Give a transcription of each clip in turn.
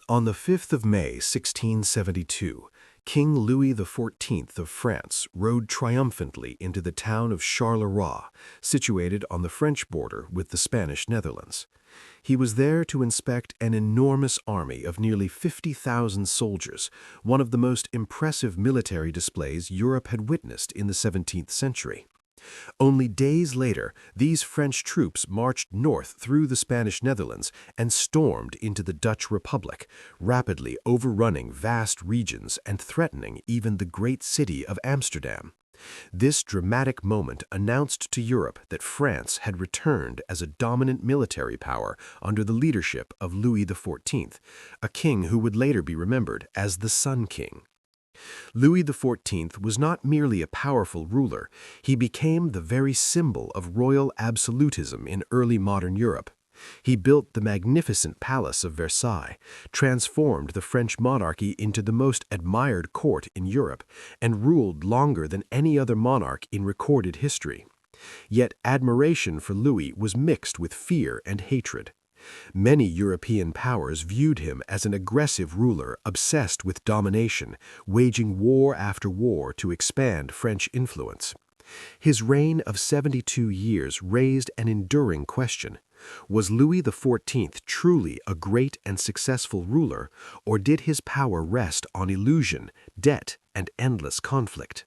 On the 5th of May, 1672, King Louis XIV of France rode triumphantly into the town of Charleroi, situated on the French border with the Spanish Netherlands. He was there to inspect an enormous army of nearly 50,000 soldiers, one of the most impressive military displays Europe had witnessed in the 17th century. Only days later, these French troops marched north through the Spanish Netherlands and stormed into the Dutch Republic, rapidly overrunning vast regions and threatening even the great city of Amsterdam. This dramatic moment announced to Europe that France had returned as a dominant military power under the leadership of Louis XIV, a king who would later be remembered as the Sun King. Louis XIV was not merely a powerful ruler, he became the very symbol of royal absolutism in early modern Europe. He built the magnificent Palace of Versailles, transformed the French monarchy into the most admired court in Europe, and ruled longer than any other monarch in recorded history. Yet admiration for Louis was mixed with fear and hatred. Many European powers viewed him as an aggressive ruler obsessed with domination, waging war after war to expand French influence. His reign of 72 years raised an enduring question. Was Louis XIV truly a great and successful ruler, or did his power rest on illusion, debt, and endless conflict?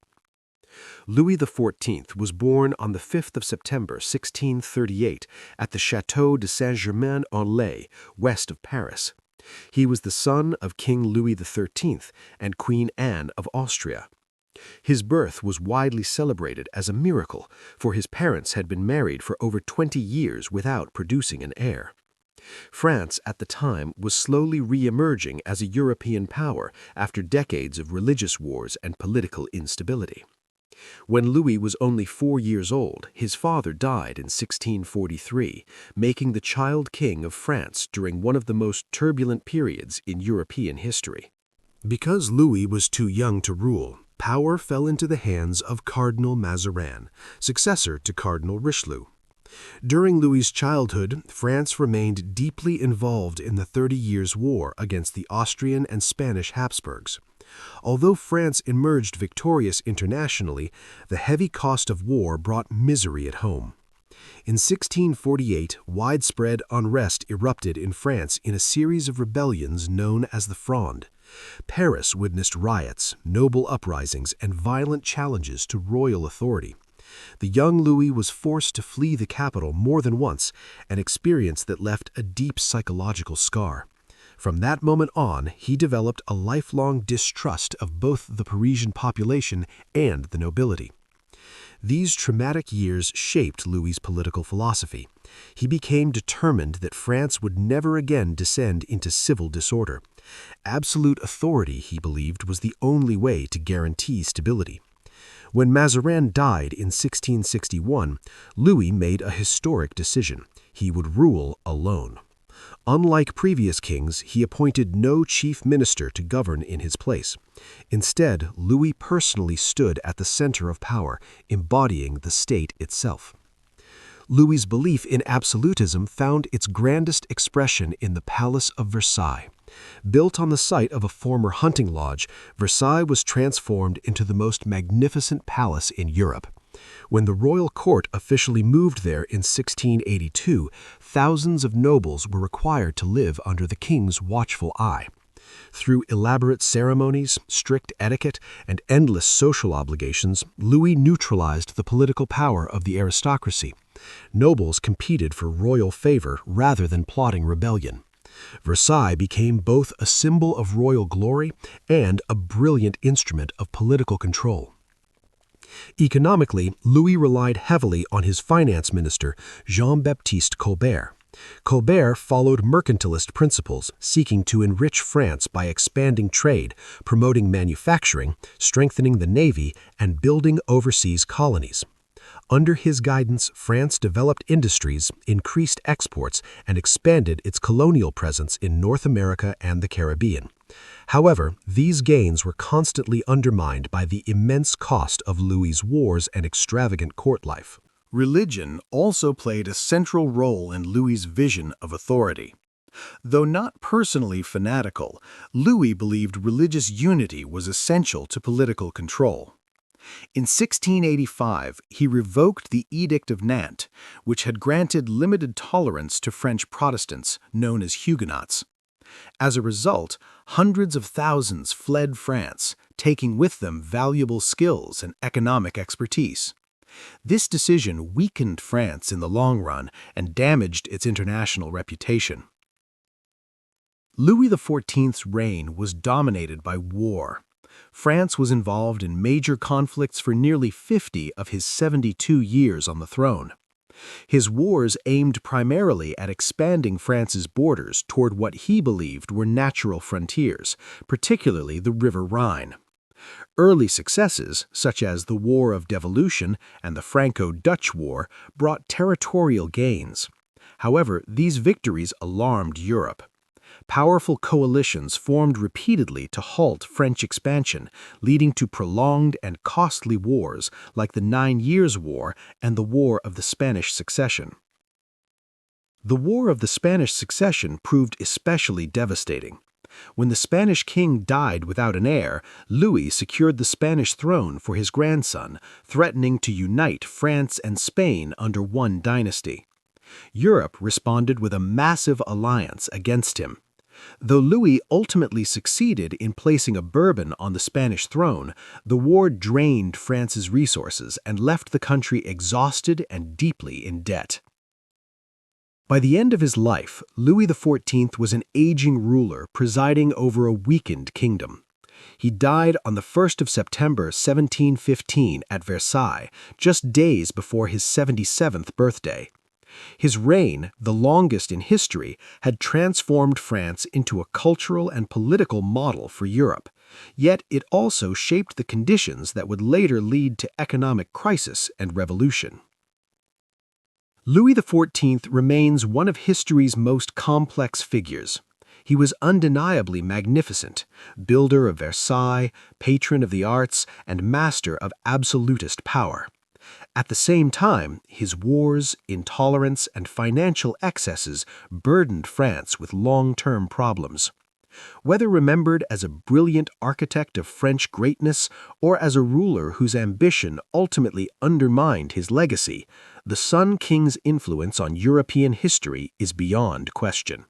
Louis XIV was born on the 5th of September 1638 at the Château de Saint-Germain-en-Laye, west of Paris. He was the son of King Louis XIII and Queen Anne of Austria. His birth was widely celebrated as a miracle, for his parents had been married for over 20 years without producing an heir. France at the time was slowly re-emerging as a European power after decades of religious wars and political instability. When Louis was only 4 years old, his father died in 1643, making the child king of France during one of the most turbulent periods in European history. Because Louis was too young to rule, power fell into the hands of Cardinal Mazarin, successor to Cardinal Richelieu. During Louis's childhood, France remained deeply involved in the 30 Years' War against the Austrian and Spanish Habsburgs. Although France emerged victorious internationally, the heavy cost of war brought misery at home. In 1648, widespread unrest erupted in France in a series of rebellions known as the Fronde. Paris witnessed riots, noble uprisings, and violent challenges to royal authority. The young Louis was forced to flee the capital more than once, an experience that left a deep psychological scar. From that moment on, he developed a lifelong distrust of both the Parisian population and the nobility. These traumatic years shaped Louis's political philosophy. He became determined that France would never again descend into civil disorder. Absolute authority, he believed, was the only way to guarantee stability. When Mazarin died in 1661, Louis made a historic decision. He would rule alone. Unlike previous kings, he appointed no chief minister to govern in his place. Instead, Louis personally stood at the center of power, embodying the state itself. Louis's belief in absolutism found its grandest expression in the Palace of Versailles. Built on the site of a former hunting lodge, Versailles was transformed into the most magnificent palace in Europe. When the royal court officially moved there in 1682, thousands of nobles were required to live under the king's watchful eye. Through elaborate ceremonies, strict etiquette, and endless social obligations, Louis neutralized the political power of the aristocracy. Nobles competed for royal favor rather than plotting rebellion. Versailles became both a symbol of royal glory and a brilliant instrument of political control. Economically, Louis relied heavily on his finance minister, Jean-Baptiste Colbert. Colbert followed mercantilist principles, seeking to enrich France by expanding trade, promoting manufacturing, strengthening the navy, and building overseas colonies. Under his guidance, France developed industries, increased exports, and expanded its colonial presence in North America and the Caribbean. However, these gains were constantly undermined by the immense cost of Louis's wars and extravagant court life. Religion also played a central role in Louis's vision of authority. Though not personally fanatical, Louis believed religious unity was essential to political control. In 1685, he revoked the Edict of Nantes, which had granted limited tolerance to French Protestants, known as Huguenots. As a result, hundreds of thousands fled France, taking with them valuable skills and economic expertise. This decision weakened France in the long run and damaged its international reputation. Louis XIV's reign was dominated by war. France was involved in major conflicts for nearly 50 of his 72 years on the throne. His wars aimed primarily at expanding France's borders toward what he believed were natural frontiers, particularly the River Rhine. Early successes, such as the War of Devolution and the Franco-Dutch War, brought territorial gains. However, these victories alarmed Europe. Powerful coalitions formed repeatedly to halt French expansion, leading to prolonged and costly wars like the 9 Years' War and the War of the Spanish Succession. The War of the Spanish Succession proved especially devastating. When the Spanish king died without an heir, Louis secured the Spanish throne for his grandson, threatening to unite France and Spain under one dynasty. Europe responded with a massive alliance against him. Though Louis ultimately succeeded in placing a Bourbon on the Spanish throne, the war drained France's resources and left the country exhausted and deeply in debt. By the end of his life, Louis XIV was an aging ruler presiding over a weakened kingdom. He died on the 1st of September 1715 at Versailles, just days before his 77th birthday. His reign, the longest in history, had transformed France into a cultural and political model for Europe. Yet it also shaped the conditions that would later lead to economic crisis and revolution. Louis XIV remains one of history's most complex figures. He was undeniably magnificent, builder of Versailles, patron of the arts, and master of absolutist power. At the same time, his wars, intolerance, and financial excesses burdened France with long-term problems. Whether remembered as a brilliant architect of French greatness or as a ruler whose ambition ultimately undermined his legacy, the Sun King's influence on European history is beyond question.